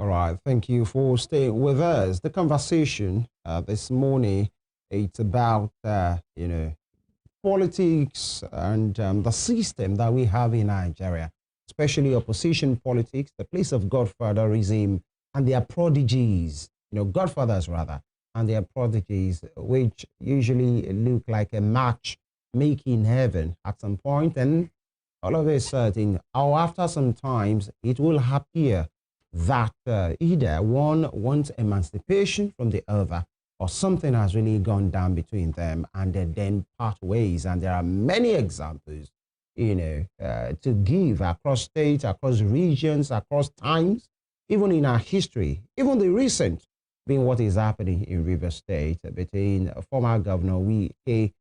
All right, thank you for staying with us. The conversation this morning, it's about, politics and the system that we have in Nigeria, especially opposition politics, the place of godfatherism and their prodigies, godfathers rather, and their prodigies, which usually look like a match making heaven at some point, and all of a sudden, or after some times, it will appear that either one wants emancipation from the other, or something has really gone down between them, and they then part ways. And there are many examples, to give across states, across regions, across times, even in our history, even the recent being what is happening in River State between former Governor Wike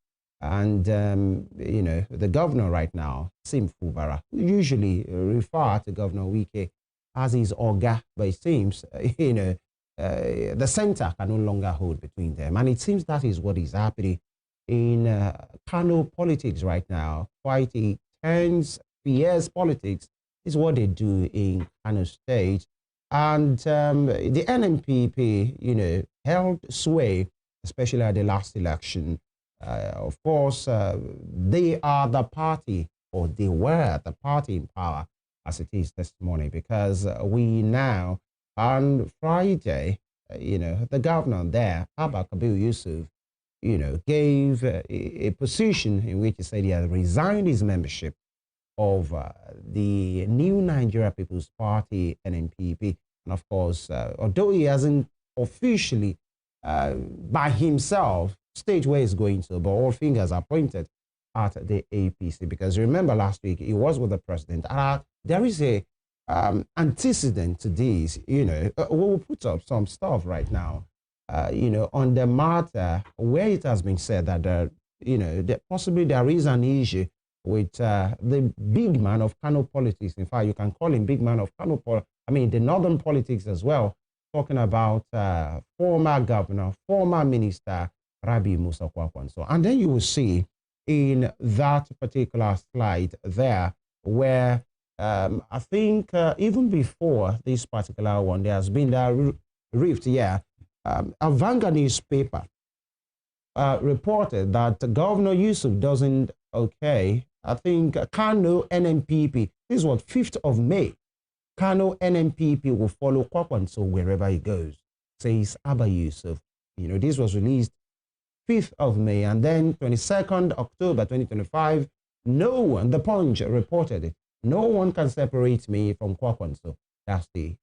and, the governor right now, Sim Fubara. We usually refer to Governor Wike as his Oga, but it seems, the center can no longer hold between them. And it seems that is what is happening in Kano politics right now. Quite a tense, fierce politics is what they do in Kano State. And the NNPP, held sway, especially at the last election. Of course, they are the party, or they were the party in power as it is this morning, because we now, on Friday, the governor there, Abba Kabir Yusuf, gave a position in which he said he had resigned his membership of the New Nigeria People's Party, NNPP. And of course, although he hasn't officially by himself state where he's going to, but all fingers are pointed at the APC, because remember last week he was with the president. There is a antecedent to this. We'll put up some stuff right now, on the matter where it has been said that that possibly there is an issue with the big man of Kano politics. In fact, you can call him big man of Kano politics. I mean, the northern politics as well, talking about former governor, former minister, Rabi Musa Kwakwanso. And then you will see in that particular slide there where I think even before this particular one, there has been that rift. Yeah, a Vanguard newspaper reported that Governor Yusuf doesn't okay. I think Kano NNPP, this is what, 5th of May, Kano NNPP will follow Kwakwanso wherever he goes, says Abba Yusuf. This was released 5th of May, and then 22nd October 2025, no one, the Punch reported it, no one can separate me from Kwakwanso. That's the,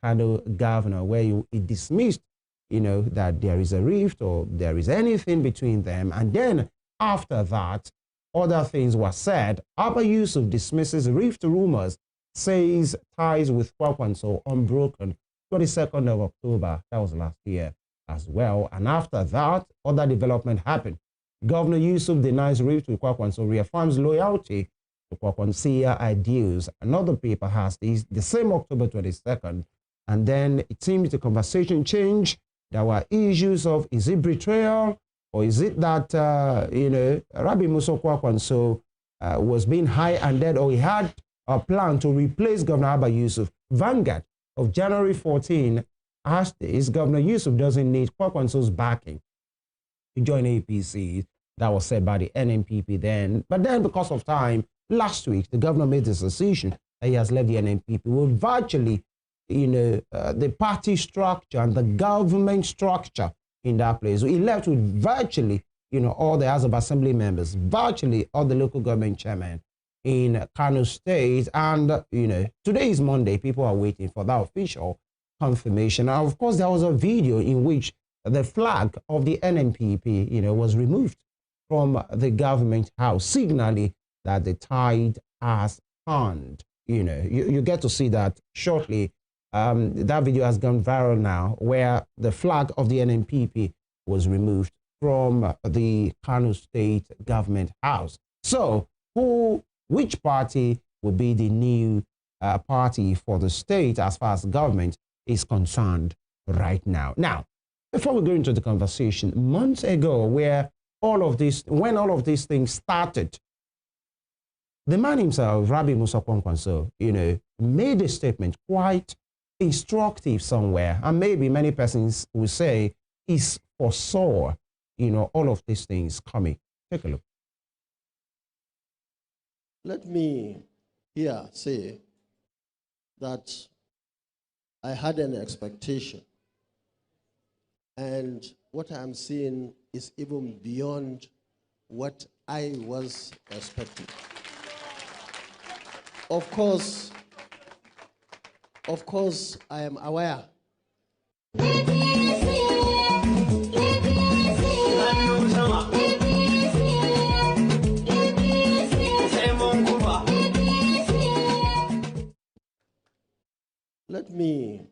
Kano governor, where he dismissed, that there is a rift or there is anything between them. And then after that, other things were said. Abba Yusuf dismisses rift rumors, says ties with Kwakwanso unbroken. 22nd of October, that was last year as well. And after that, other development happened. Governor Yusuf denies rift with Kwakwanso, reaffirms loyalty to Kwakwansia ideals. Another paper has this, the same October 22nd. And then it seems the conversation changed. There were issues of, is it betrayal? Or is it that, Rabi Musa Kwakwanso was being high-handed, or he had a plan to replace Governor Abba Yusuf? Vanguard of January 14 asked this, Governor Yusuf doesn't need Kwakwanso's backing to join APC. That was said by the NNPP then. But then because of time, last week, the governor made this decision that he has left the NNPP with virtually, the party structure and the government structure in that place. So he left with virtually, all the House of Assembly members, virtually all the local government chairmen in Kano State. And, today is Monday. People are waiting for that official confirmation. Now, of course, there was a video in which the flag of the NNPP, was removed from the government house, signaling that the tide has turned. You get to see that shortly. That video has gone viral now, where the flag of the NNPP was removed from the Kano State government house. So, which party will be the new party for the state as far as government is concerned right now? Now, before we go into the conversation, months ago, when all of these things started, the man himself, Rabi Musa Kwakwanso, made a statement quite instructive somewhere, and maybe many persons will say is foresaw, all of these things coming. Take a look. Let me here say that I had an expectation, and what I'm seeing is even beyond what I was expecting. Of course, I am aware. Let me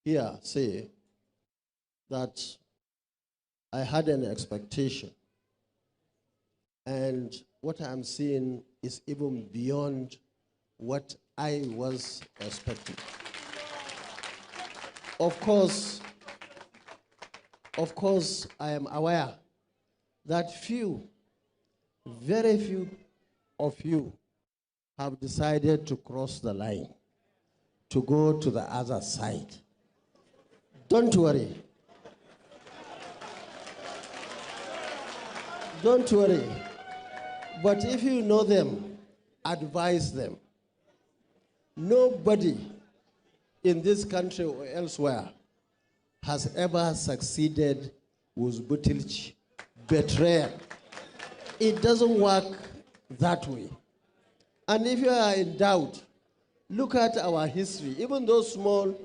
here say that I had an expectation, and what I'm seeing is even beyond what I was expecting. Of course, I am aware that very few of you have decided to cross the line, to go to the other side. Don't worry. Don't worry. But if you know them, advise them. Nobody in this country or elsewhere has ever succeeded with buttilage, betrayal. It doesn't work that way. And if you are in doubt, look at our history, even though small,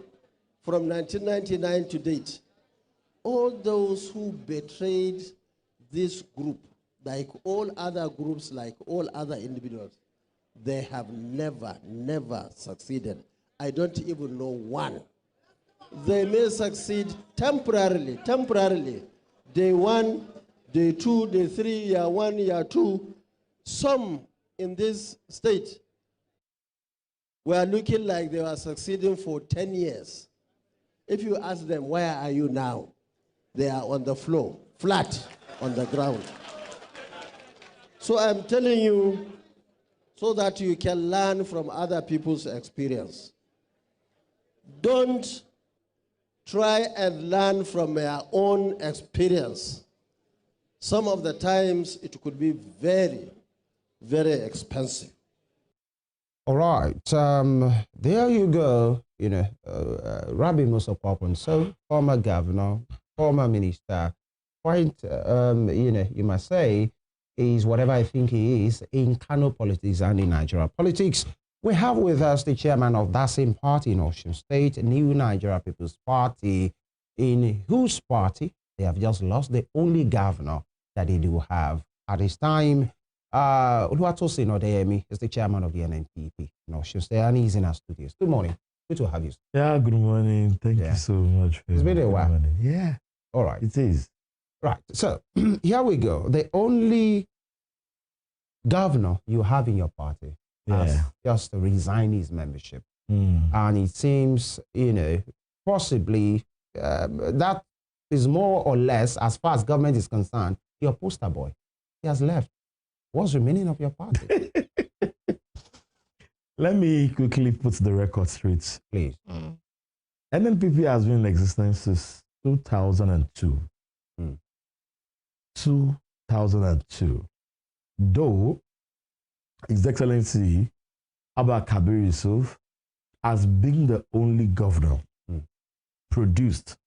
from 1999 to date. All those who betrayed this group, like all other groups, like all other individuals, they have never succeeded. I don't even know one. They may succeed temporarily. Day 1, day 2, day 3, year 1, year 2. Some in this state were looking like they were succeeding for 10 years. If you ask them, where are you now? They are on the floor, flat on the ground. So I'm telling you, so that you can learn from other people's experience. Don't try and learn from your own experience. Some of the times it could be very, very expensive. All right, there you go. Rabbi Musa so former governor, former minister, quite, you must say, is whatever I think he is in Kano politics and in Nigeria politics. We have with us the chairman of that same party in Osun State, New Nigeria People's Party, in whose party they have just lost the only governor that they do have at this time. Tosin Odeyemi is the chairman of the NNPP in Osun State, and he's in our studios. Good morning. Good to have you. Yeah, good morning. Thank you so much. It's been a while. Morning. Yeah. All right. It is. Right. So here we go. The only governor you have in your party has just resigned his membership. And it seems, possibly that is more or less, as far as government is concerned, your poster boy. He has left. What's remaining of your party? Let me quickly put the record straight. Please. NNPP has been in existence since 2002. 2002. Though His Excellency Abba Kabir Yusuf has been the only governor produced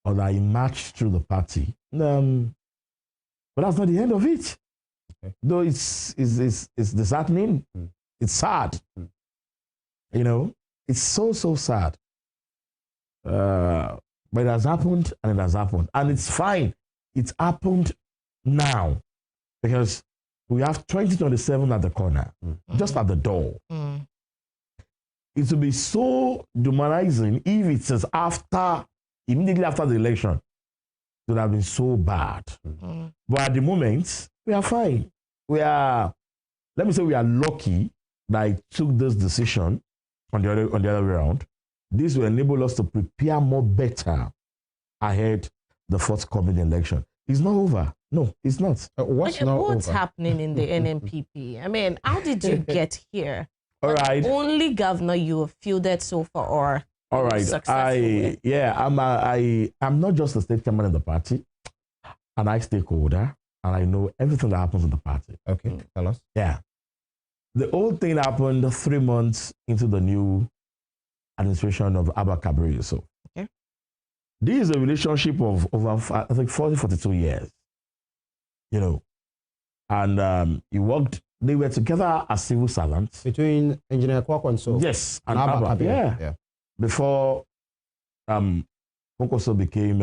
or that emerged through the party. But that's not the end of it. Okay. Though it's disheartening, it's sad. It's so sad. But it has happened and it has happened. And it's fine. It's happened now because we have 2027 at the corner, just at the door. It will be so demonizing if it says immediately after the election. It would have been so bad. But at the moment, we are fine. Let me say we are lucky that I took this decision on the other way around. This will enable us to prepare more better ahead the forthcoming election. It's not over. No, it's not. What's happening in the NNPP? I mean, how did you get here? All right. Only governor you have fielded so far, or All right. successful with? I'm not just a state chairman in the party, and I stakeholder, and I know everything that happens in the party. Okay, tell us. Yeah. The whole thing happened 3 months into the new administration of Abba Kabir Yusuf. Okay. This is a relationship of over, I think, 42 years. You know, and they were together as civil servants. Between Engineer Kwakwa and so. Yes, and Abba Abba. Kabir. Yeah. Before Konkoso became,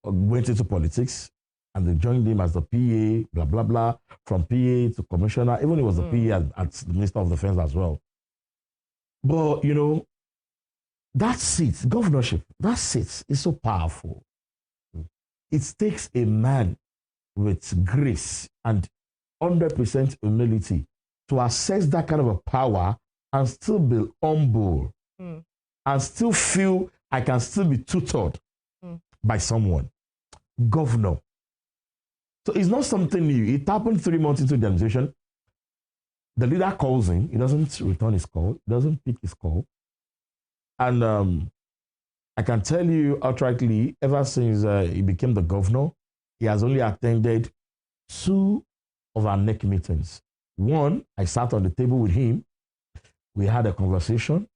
went into politics, and they joined him as the PA, blah, blah, blah, from PA to commissioner. Even he was the PA at the Minister of Defense as well. But, you know, that seat, governorship, that seat is so powerful. It takes a man with grace and 100% humility to assess that kind of a power and still be humble and still feel I can still be tutored by someone. Governor. So it's not something new. It happened 3 months into the administration. The leader calls him. He doesn't return his call. He doesn't pick his call. And I can tell you outrightly, ever since he became the governor, he has only attended 2 of our NEC meetings. One, I sat on the table with him. We had a conversation.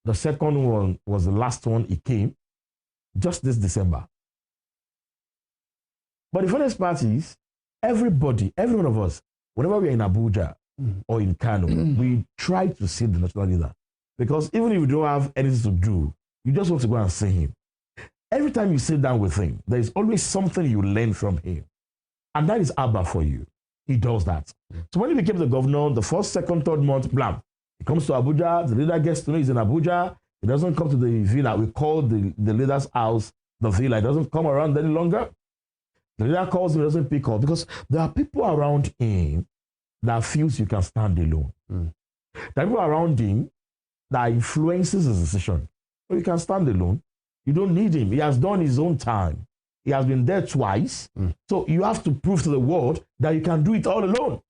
The second one was the last one he came, just this December. But the funniest part is, everybody, every one of us, whenever we're in Abuja or in Kano, we try to see the national leader. Because even if you don't have anything to do, you just want to go and see him. Every time you sit down with him, there is always something you learn from him. And that is Abba for you. He does that. So when he became the governor, the first, second, third month, blam, he comes to Abuja, the leader gets to know he's in Abuja, he doesn't come to the villa. We call the leader's house the villa. He doesn't come around any longer. The leader calls him, doesn't pick up because there are people around him that feels you can stand alone. There are people around him that influences his decision. So you can stand alone. You don't need him. He has done his own time. He has been there twice. So you have to prove to the world that you can do it all alone.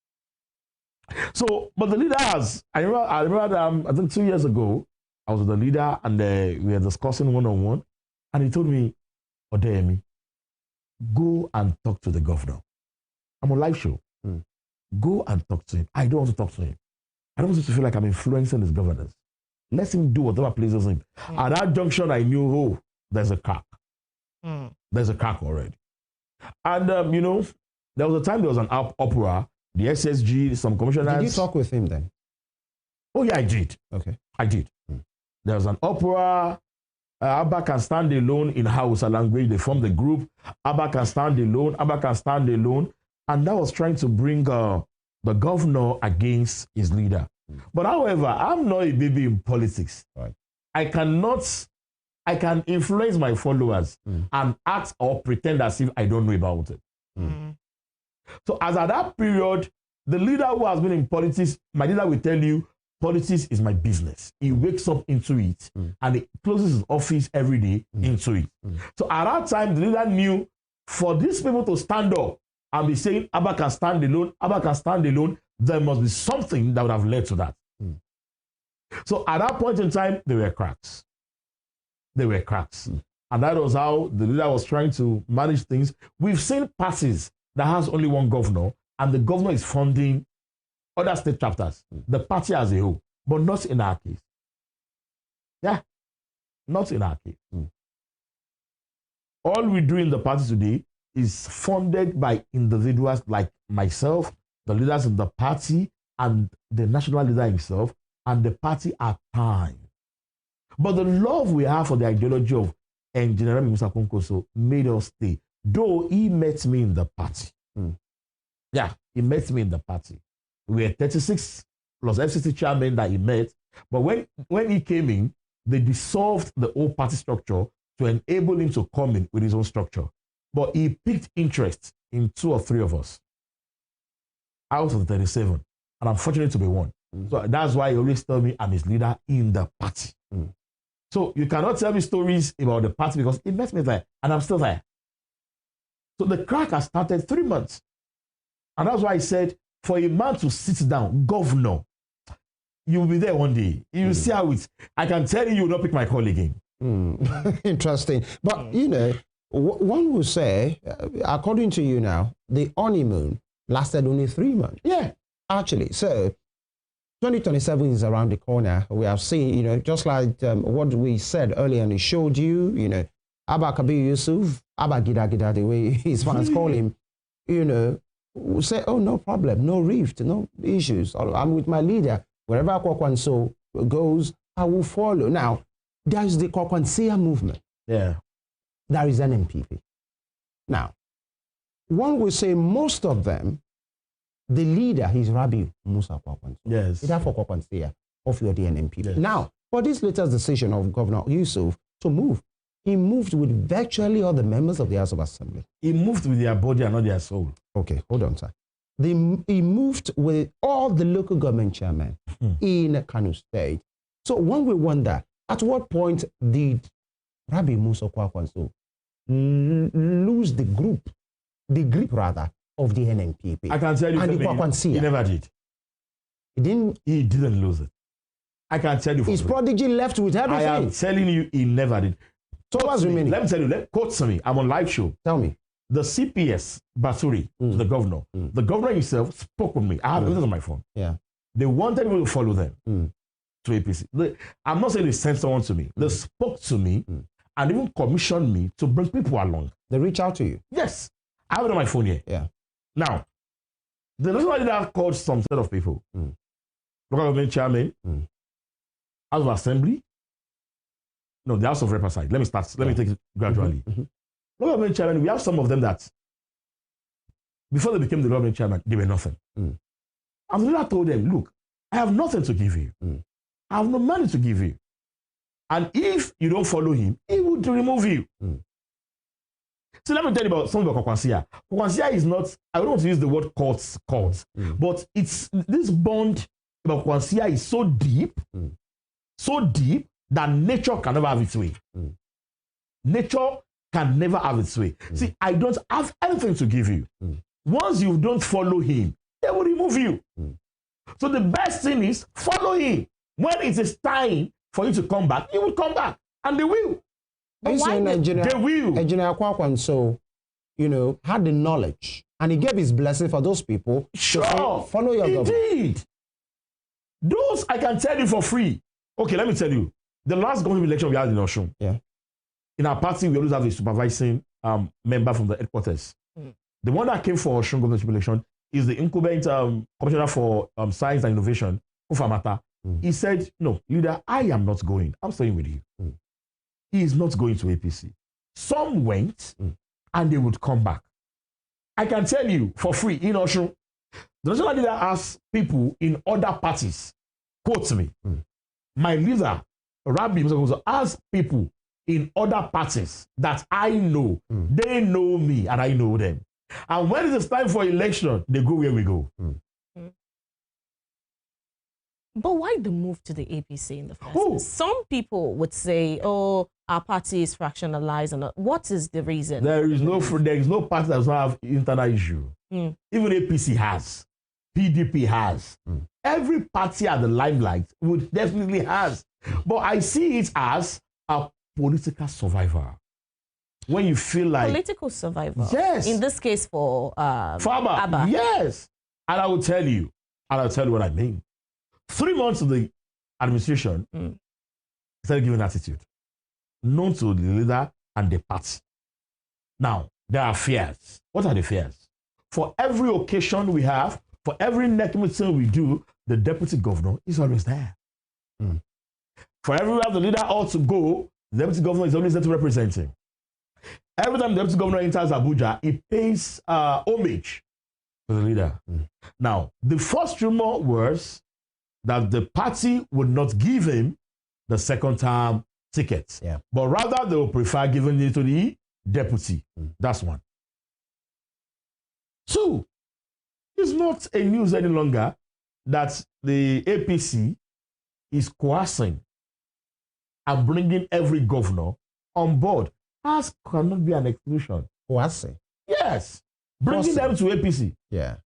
So, but the leader has, I remember I think 2 years ago, I was with the leader and we were discussing one-on-one. And he told me, Odeyemi, go and talk to the governor. I'm on live show. Go and talk to him. I don't want to talk to him. I don't want him to feel like I'm influencing his governance. Let him do whatever pleases him. At that junction, I knew, oh, there's a crack. There's a crack already. And, you know, there was a time there was an opera, the SSG, some commissioners. Did you talk with him then? Oh, yeah, I did. Okay. I did. There was an opera. Abba can stand alone in Hausa language. They formed the group. Abba can stand alone. Abba can stand alone. And that was trying to bring the governor against his leader. But however, I'm not a baby in politics. Right. I can influence my followers and act or pretend as if I don't know about it. So as at that period, the leader who has been in politics, my leader will tell you, politics is my business. He wakes up into it and he closes his office every day into it. So at that time, the leader knew for these people to stand up and be saying, Abba can stand alone, Abba can stand alone, there must be something that would have led to that. So at that point in time, there were cracks. There were cracks. And that was how the leader was trying to manage things. We've seen parties that has only one governor, and the governor is funding other state chapters, the party as a whole, but not in our case. Yeah, not in our case. All we do in the party today is funded by individuals like myself, the leaders of the party, and the national leader himself, and the party at times. But the love we have for the ideology of Engineer Mr. Konkoso made us stay, though he met me in the party. Yeah, he met me in the party. We were 36 plus FCC chairman that he met. But when he came in, they dissolved the old party structure to enable him to come in with his own structure. But he picked interest in 2 or 3 of us out of the 37. And I'm fortunate to be one. So that's why he always tell me I'm his leader in the party. So you cannot tell me stories about the party because he met me there and I'm still there. So the crack has started 3 months. And that's why I said, for a man to sit down, governor, you'll be there one day. You'll see how it's. I can tell you, you'll not pick my call again. Interesting. But, you know, one will say, according to you now, the honeymoon lasted only 3 months. Yeah. Actually, so 2027 is around the corner. We have seen, you know, just like what we said earlier, and it showed you, you know, Abba Kabir Yusuf, Abba Gida Gida, the way his fans call him, you know, will say, oh, no problem, no rift, no issues. I'm with my leader. Wherever Kwakwanso goes, I will follow. Now, there is the Kwakwansia movement. Yeah. There is NNPP. Now, one will say most of them, the leader is Rabbi Musa Kwakwanso. Yes. Therefore, Kwakwansia of your NNPP. Yes. Now, for this latest decision of Governor Yusuf to move, he moved with virtually all the members of the House of Assembly. He moved with their body and not their soul. Okay, hold on, sir. He moved with all the local government chairmen in Kano State. So one will wonder, at what point did Rabbi Musa Kwakwanso lose the grip rather, of the NNPP? I can tell you, and the Kwakwansia. He never did. He didn't. He didn't lose it. I can tell you. His prodigy left with everything. I am telling you, he never did. So what's remaining? Let me tell you, quote me. I'm on live show. Tell me. The CPS, Basuri, the governor, the governor himself spoke with me. I have this on my phone. Yeah. They wanted me to follow them to APC. I'm not saying they sent someone to me. They spoke to me and even commissioned me to bring people along. They reach out to you? Yes. I have it on my phone here. Yeah. Now, the reason why I called some set of people, local government chairman, House of Assembly, no, the House of Rep aside. Let me start. Let me take it gradually. Local government chairman, we have some of them that before they became the government chairman, they were nothing. And the leader told them, look, I have nothing to give you. I have no money to give you. And if you don't follow him, he would remove you. So let me tell you about something about Kwakwansia. Kwakwansia is not, I don't want to use the word courts, but it's this bond about Kwakwansia is so deep that nature can never have its way. Nature can never have its way. See, I don't have anything to give you. Once you don't follow him, they will remove you. So the best thing is follow him. When it is time for you to come back, you will come back. And they will. But why they will. Engineer Kwakwanso, you know, had the knowledge and he gave his blessing for those people. Sure. Follow your government. Indeed. Those I can tell you for free. Okay, let me tell you. The last government election we had in Osun. Yeah. In our party, we always have a supervising member from the headquarters. The one that came for Osun governorship election is the incumbent commissioner for science and innovation, Kufamata. He said, no, leader, I am not going. I'm staying with you. He is not going to APC. Some went and they would come back. I can tell you for free in Osun, the national leader asked people in other parties, quote me, my leader, Rabbi Musa, asked people in other parties that I know, they know me and I know them. And when it is time for election, they go where we go. But why the move to the APC in the first place? Some people would say, oh, our party is fractionalized. And what is the reason? There is no party that does not have internal issue. Even APC has. PDP has. Every party at the limelight would definitely has. But I see it as a political survivor. When you feel like... Political survivor? Yes. In this case for Abba. Yes. And I will tell you what I mean. 3 months of the administration, started giving attitude. Known to the leader and the party. Now, there are fears. What are the fears? For every occasion we have, for every next meeting we do, the deputy governor is always there. For everywhere the leader ought to go, the deputy governor is always there to represent him. Every time the deputy governor enters Abuja, he pays homage to the leader. Now, the first rumor was that the party would not give him the second term ticket, but rather they will prefer giving it to the deputy. That's one. Two, it's not a news any longer that the APC is coercing and bringing every governor on board. As cannot be an exclusion. Coercing? Yes. Bringing them to APC. Yeah.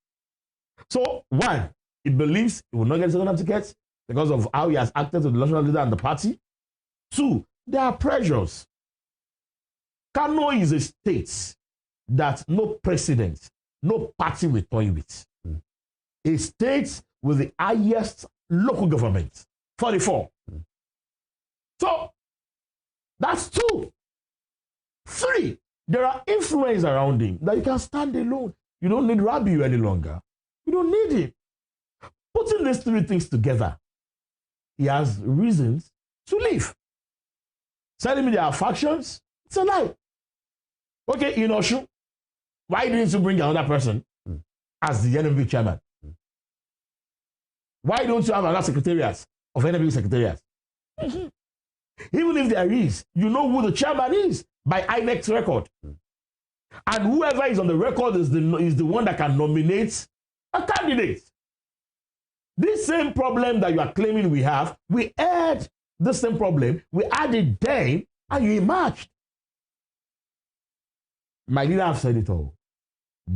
So, one, it believes it will not get a second ticket. because of how he has acted to the national leader and the party. 2, there are pressures. Kano is a state that no president, no party will toy with. A state with the highest local government, 44. So that's 2. 3, there are influence around him that you can stand alone. You don't need Rabiu any longer. You don't need him. Putting these 3 things together, he has reasons to leave. Telling me there are factions, it's a lie. Okay, in Osun, why didn't you bring another person as the NNPP chairman? Why don't you have another secretariat of NNPP secretariat? Even if there is, you know who the chairman is by INEC's record. And whoever is on the record is the one that can nominate a candidate. This same problem that you are claiming we have, we had the same problem, we had it then, and you emerged. My leader have said it all.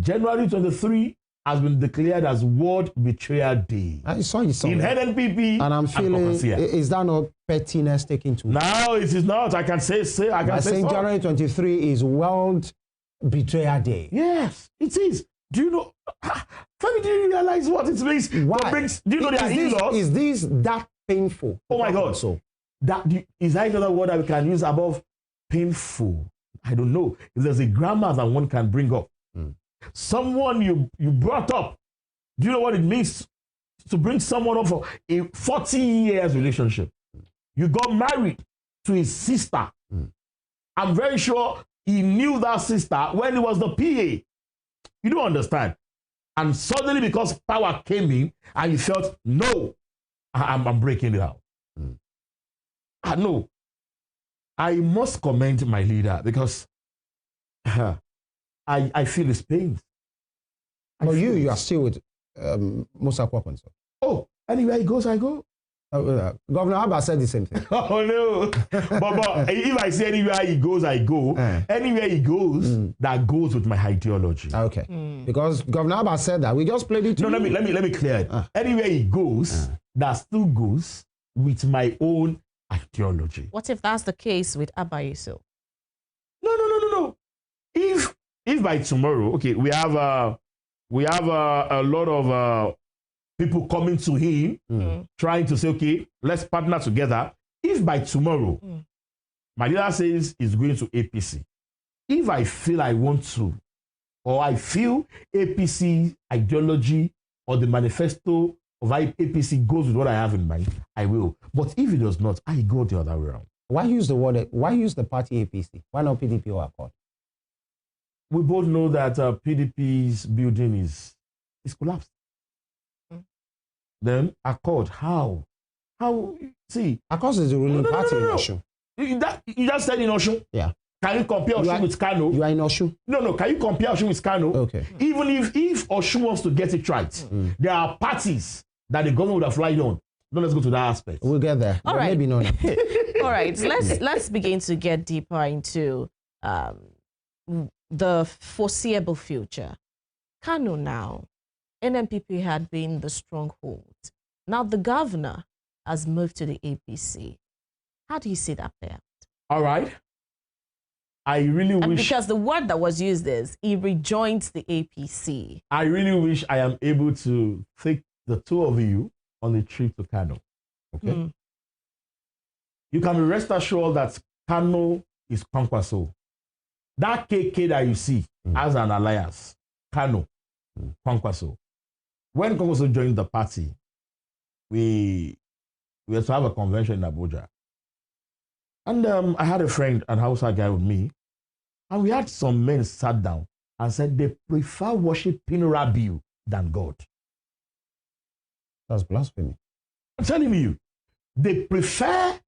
January 23 has been declared as World Betrayal Day. I saw you in NNPP. And I'm feeling, is that not pettiness taken to? No, it is not. I can say I can say so. January 23 is World Betrayal Day. Yes, it is. Do you know? Family, do you realize what it means? Why? Do you know their in-laws? Is this that painful? Oh my God. So is that another word that we can use above painful? I don't know. If there's a grammar that one can bring up. Someone you brought up, do you know what it means to bring someone up for a 40 years relationship? You got married to his sister. I'm very sure he knew that sister when he was the PA. You don't understand. And suddenly, because power came in, and you felt, no, I'm breaking it out. I know. I must commend my leader because I feel his pain. But you are still with Musa Kwakonso. Oh, anywhere he goes, I go. Governor Abba said the same thing. Oh no. but if I say anywhere he goes, I go. Anywhere he goes, that goes with my ideology. Okay. Because Governor Abba said that. We just played it. No, let me clear it. Anywhere he goes, that still goes with my own ideology. What if that's the case with Abba Yusuf? No. If by tomorrow, okay, we have a lot of people coming to him, trying to say, okay, let's partner together. If by tomorrow, my leader says he's going to APC, if I feel I want to, or I feel APC ideology or the manifesto of APC goes with what I have in mind, I will. But if it does not, I go the other way around. Why use the party APC? Why not PDP or Accord? We both know that PDP's building is collapsed. Then Accord, how? See, Accord is the ruling party in Osun. You just said in Osun. Yeah. Can you compare Osun with Kano? You are in Osun. No. Can you compare Osun with Kano? Okay. Even if Osun wants to get it right, there are parties that the government would have relied on. No, let's go to that aspect. We'll get there. All right. Maybe not. All right. Let's begin to get deeper into the foreseeable future. Kano now, NNPP had been the stronghold. Now the governor has moved to the APC. How do you see that play out? All right. I really wish... Because the word that was used is, he rejoins the APC. I really wish I am able to take the two of you on a trip to Kano. Okay? You can be rest assured that Kano is Kwankwaso. That KK that you see as an alliance, Kano, Kwankwaso. When Kwankwaso joined the party, we had to have a convention in Abuja. And I had a friend, an Hausa guy with me, and we had some men sat down and said they prefer worshiping Rabiu than God. That's blasphemy. I'm telling you, they prefer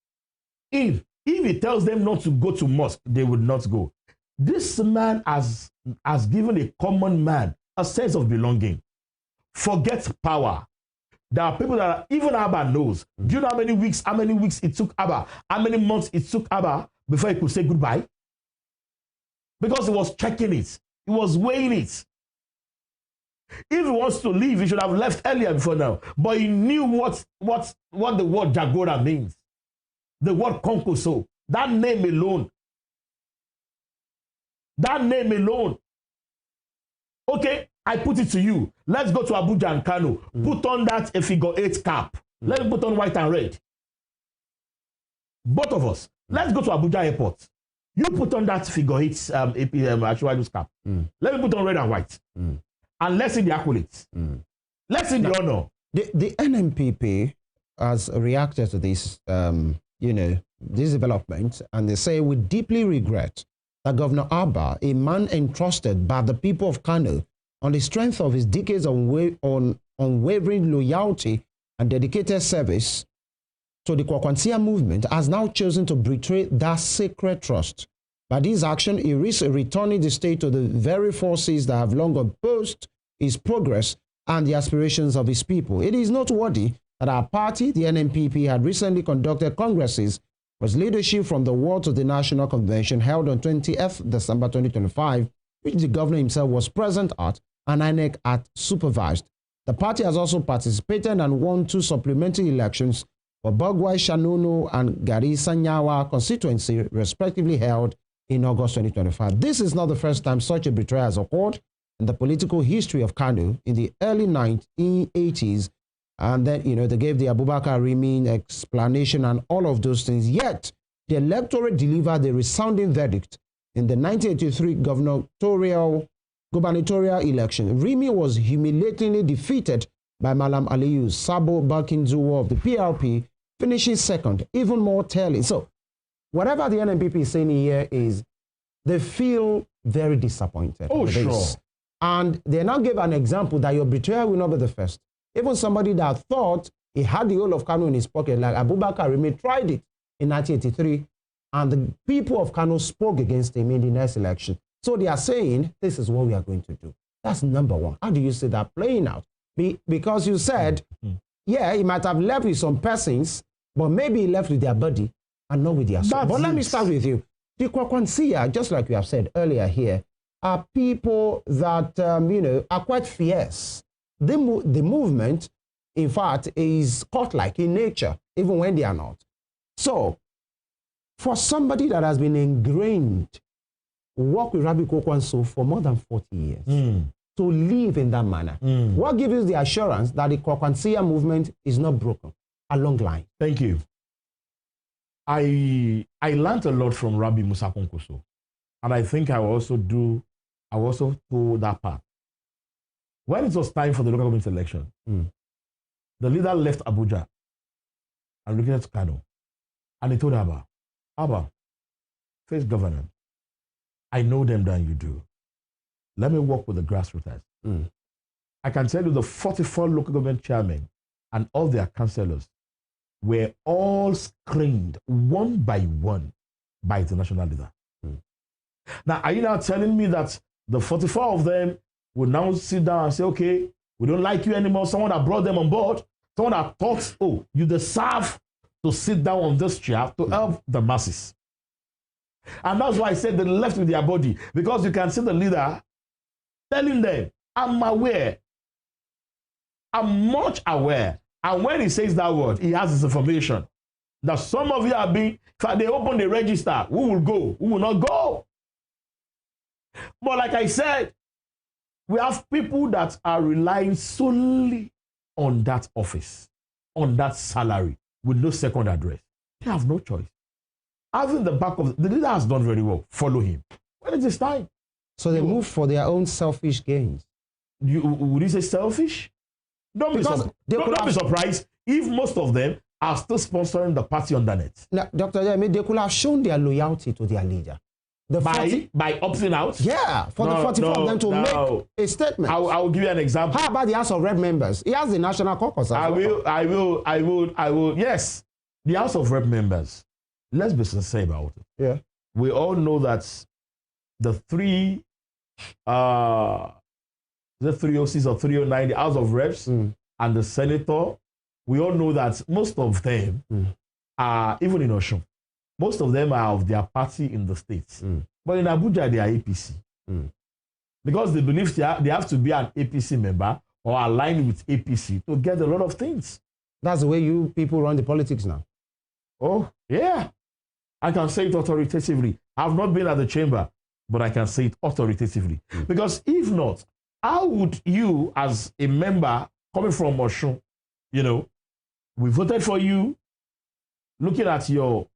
him. If he tells them not to go to mosque, they would not go. This man has given a common man a sense of belonging. Forget power. There are people that even Abba knows. Do you know how many weeks it took Abba? How many months it took Abba before he could say goodbye? Because he was checking it. He was weighing it. If he wants to leave, he should have left earlier before now. But he knew what the word Jagora means. The word Konkoso. That name alone. That name alone. Okay, I put it to you. Let's go to Abuja and Kano. Put on that a figure 8 cap. Let's put on white and red. Both of us. Let's go to Abuja Airport. You put on that figure 8 APM cap. Let me put on red and white. And let's see the accolades. Let's see the honor. The NNPP has reacted to this, this development, and they say, we deeply regret that Governor Abba, a man entrusted by the people of Kano on the strength of his decades of unwavering loyalty and dedicated service to the Kwakwansia movement, has now chosen to betray that sacred trust. By this action, he risks returning the state to the very forces that have long opposed his progress and the aspirations of his people. It is noteworthy that our party, the NNPP, had recently conducted congresses with leadership from the World to the National Convention held on 20th December 2025, which the governor himself was present at and INEC had supervised. The party has also participated and won 2 supplementary elections for Bagwai Shanono and Garissa Nyawa constituency, respectively held in August 2025. This is not the first time such a betrayal has occurred in the political history of Kano in the early 1980s. And then, they gave the Abubakar Rimi explanation and all of those things. Yet, the electorate delivered a resounding verdict in the 1983 gubernatorial election. Rimi was humiliatingly defeated by Malam Aliyu Sabo Bakinzuwa of the PRP, finishing second. Even more telling. So, whatever the NNPP is saying here is they feel very disappointed. Oh, sure. And they now gave an example that your betrayal will not be the first. Even somebody that thought he had the whole of Kano in his pocket, like Abubakar Rimi, tried it in 1983, and the people of Kano spoke against him in the next election. So they are saying, this is what we are going to do. That's number one. How do you see that playing out? Because you said, yeah, he might have left with some persons, but maybe he left with their body and not with their soul. But let me start with you. The Kwakwansia, just like we have said earlier here, are people that, are quite fierce. The movement, in fact, is cult-like in nature, even when they are not. So, for somebody that has been ingrained, work with Rabbi Kwakwanso for more than 40 years, to live in that manner, what gives you the assurance that the Kwakwansia movement is not broken along the line? Thank you. I learned a lot from Rabbi Musa Konkoso, and I think I will also pull that part. When it was time for the local government election, the leader left Abuja and looking at Kano, and he told Abba, face government. I know them than you do. Let me work with the grassroots. I can tell you the 44 local government chairmen and all their councillors were all screened one by one by the national leader. Now, are you now telling me that the 44 of them will now sit down and say, okay, we don't like you anymore? Someone that brought them on board, someone that thought, oh, you deserve to sit down on this chair to help the masses. And that's why I said they left with their body, because you can see the leader telling them, I'm aware, I'm much aware. And when he says that word, he has this information that some of you are being, they open the register, who will go, who will not go. But like I said, we have people that are relying solely on that office, on that salary, with no second address. They have no choice. Having the back of the leader has done very well. Follow him. When it is time. So they move for their own selfish gains. Would you say selfish? Don't be surprised if most of them are still sponsoring the party underneath. Now, Dr. Odeyemi, they could have shown their loyalty to their leader. By opting out? Yeah, for the 44 of them to make a statement. I will give you an example. How about the House of Rep members? He has the National Caucus. I will. Yes, the House of Rep members. Let's be sincere about it. Yeah. We all know that the 306 or 309, the House of Reps and the Senator, we all know that most of them are, even in Osun, most of them are of their party in the states. But in Abuja, they are APC. because they believe they have to be an APC member or aligned with APC to get a lot of things. That's the way you people run the politics now. Oh, yeah. I can say it authoritatively. I've not been at the chamber, but I can say it authoritatively. Because if not, how would you, as a member coming from Osun, you know, we voted for you, looking at your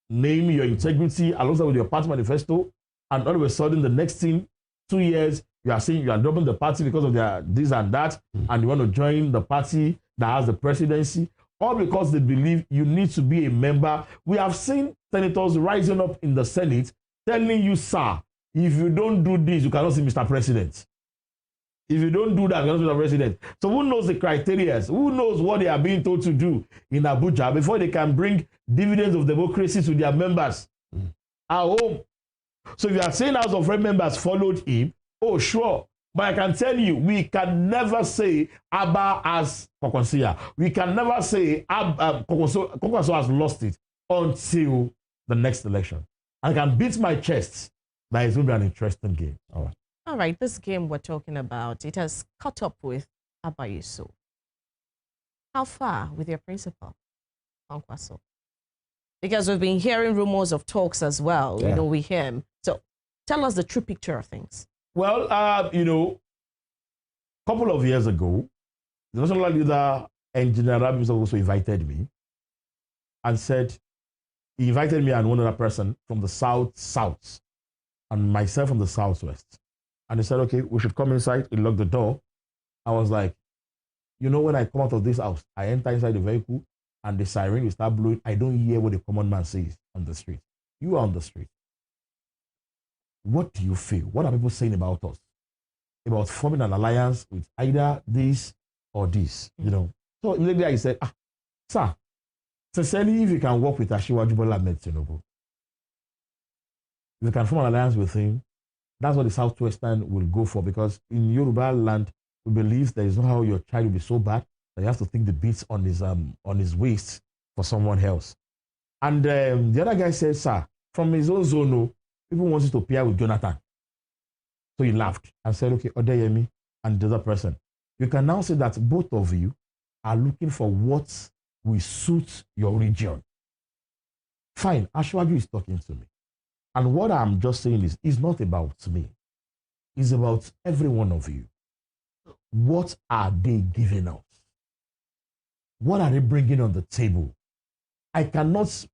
name, your integrity, alongside with your party manifesto, and all of a sudden, the next thing, 2 years, you are saying you are dropping the party because of their this and that, and you want to join the party that has the presidency, all because they believe you need to be a member. We have seen senators rising up in the Senate telling you, sir, if you don't do this, you cannot see Mr. President. If you don't do that, you cannot see Mr. President. So who knows the criteria? Who knows what they are being told to do in Abuja before they can bring dividends of democracy to their members at home? So if you are saying House of Rep members followed him, oh, sure. But I can tell you, we can never say Abba has Kokonsia. We can never say Kokonso has lost it until the next election. I can beat my chest that it's going to be an interesting game. All right. All right, this game we're talking about, it has caught up with Abba Yusuf. How far with your principal, Kwankwaso? Because we've been hearing rumors of talks as well. Yeah. You know, we hear him. So tell us the true picture of things. Well, you know, a couple of years ago, the national leader, Engineer Abba Yusuf, also invited me and said, he invited me and one other person from the south, and myself from the southwest. And he said, okay, we should come inside. He locked the door. I was like, you know, when I come out of this house, I enter inside the vehicle and the siren will start blowing. I don't hear what the common man says on the street. You are on the street. What do you feel? What are people saying about us? About forming an alliance with either this or this, you know? So immediately I said, sir, sincerely, if you can work with Asiwaju Bola Ahmed Tinubu, if you can form an alliance with him, that's what the Southwestern will go for, because in Yoruba land, we believe there is no how your child will be so bad that you have to think the beats on his waist for someone else. And the other guy said, sir, from his own zone, people want you to pair with Jonathan. So he laughed and said, okay, Odeyemi and the other person, you can now say that both of you are looking for what will suit your region. Fine, Asiwaju is talking to me. And what I'm just saying is, it's not about me. It's about every one of you. What are they giving us? What are they bringing on the table? I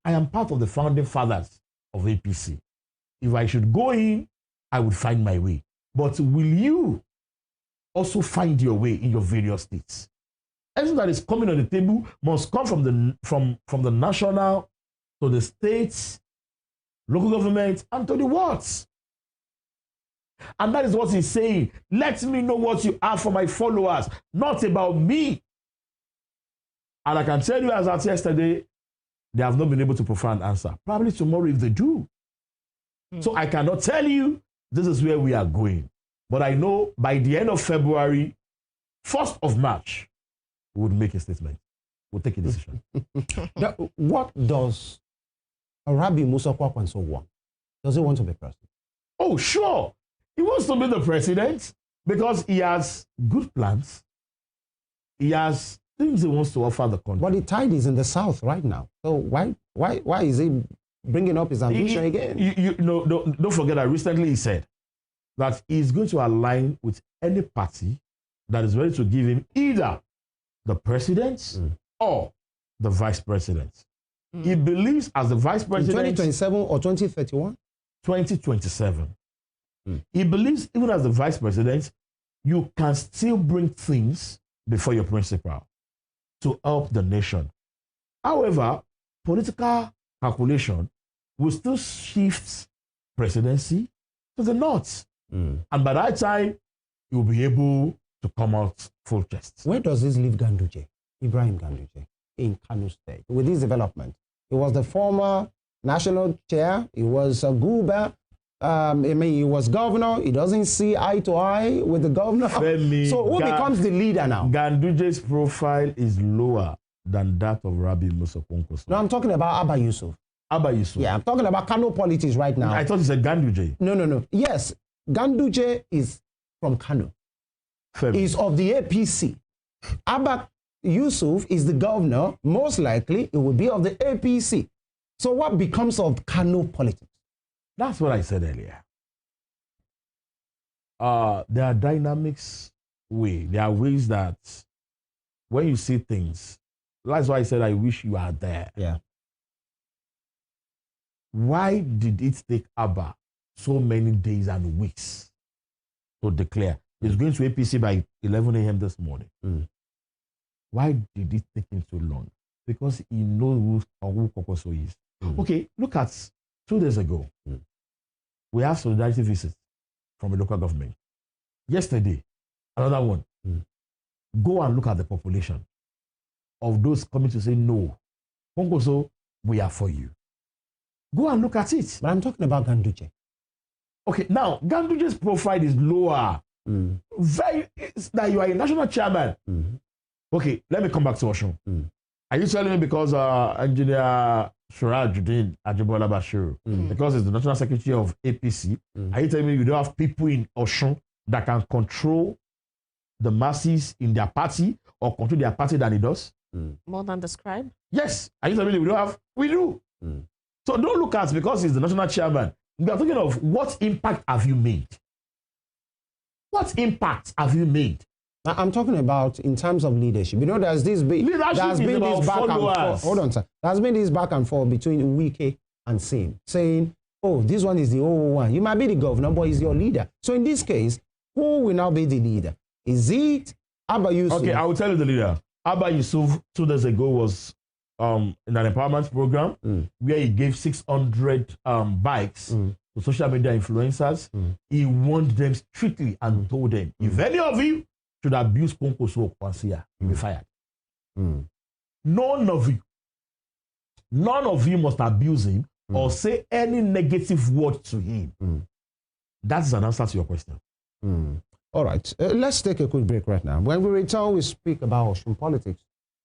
am part of the founding fathers of APC. If I should go in, I would find my way. But will you also find your way in your various states? Everything that is coming on the table must come from the national to the states, local government, and to the wards. And that is what he's saying. Let me know what you have for my followers, not about me. And I can tell you, as at yesterday, they have not been able to provide an answer. Probably tomorrow if they do. So I cannot tell you this is where we are going. But I know by the end of February, 1st of March, we would make a statement. We'll take a decision. Now, what does Rabi Musa Kwankwaso want? Does he want to be president? Oh, sure. He wants to be the president because he has good plans. He has things he wants to offer the country. But the tide is in the south right now. So why is he bringing up his ambition again? Don't forget that recently he said that he's going to align with any party that is ready to give him either the president or the vice president. He believes as the vice president... In 2027 or 2031? 2027. He believes even as the vice president, you can still bring things before your principal to help the nation. However, political calculation will still shift presidency to the north. And by that time, you'll be able to come out full chest. Where does this leave Ganduje, Ibrahim Ganduje, in Kano State, with this development? He was the former national chair. He was a Guba. He was governor. He doesn't see eye to eye with the governor. So who becomes the leader now? Ganduje's profile is lower than that of Rabi Musa Kwankwaso. No, I'm talking about Abba Yusuf. Abba Yusuf. Yeah, I'm talking about Kano politics right now. I thought you said Ganduje. No. Yes, Ganduje is from Kano. Fair. Is of the APC. Abba Yusuf is the governor. Most likely, it will be of the APC. So what becomes of Kano politics? That's what I said earlier. There are dynamics there are ways that when you see things, that's why I said I wish you are there. Yeah. Why did it take Abba so many days and weeks to declare? He's going to APC by 11 a.m. this morning. Why did it take him so long? Because he knows who Kokoso is. Okay, look at 2 days ago. We have solidarity visits from a local government. Yesterday, another one. Go and look at the population of those coming to say no. Kokoso, we are for you. Go and look at it. But I'm talking about Ganduje. Okay, now, Ganduje's profile is lower. It's that you are a national chairman. Okay, let me come back to Osun. Are you telling me because Engineer Surajuddin Ajibola Bashir, because he's the national secretary of APC, are you telling me you don't have people in Osun that can control the masses in their party or control their party than he does? More than the scribe? Yes. Are you telling me we don't have? We do. So don't look at because he's the national chairman. We are talking of what impact have you made? What impact have you made? I'm talking about in terms of leadership. You know, there's this big, there's been this back and forth. Hold on, sir. There's been this back and forth between Wike and Sim, saying, "Oh, this one is the old one. You might be the governor, but he's your leader." So in this case, who will now be the leader? Is it Abba Yusuf? Okay, I will tell you the leader. Abba Yusuf 2 days ago was in an empowerment program where he gave 600 bikes to social media influencers. He warned them strictly and told them, if any of you should abuse Konkoso or Kwansia, you'll be fired. None of you must abuse him or say any negative word to him. That's an answer to your question. All right, let's take a quick break right now. When we return, we speak about Osun politics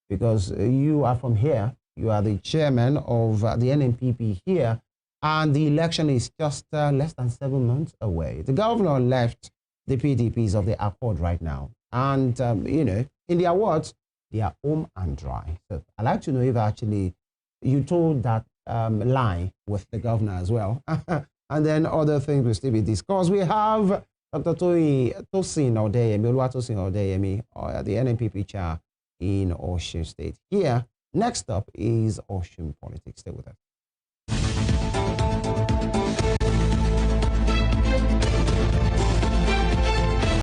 because you are from here. You are the chairman of the NNPP here, and the election is just less than 7 months away. The governor left the PDPs of the Accord right now. And, you know, in the awards, they are home and dry. So I'd like to know if actually you told that lie with the governor as well. And then other things will still be discussed. We have Dr. Tosin Odeyemi, the NNPP chair in Osun State. Here, next up is Osun politics. Stay with us.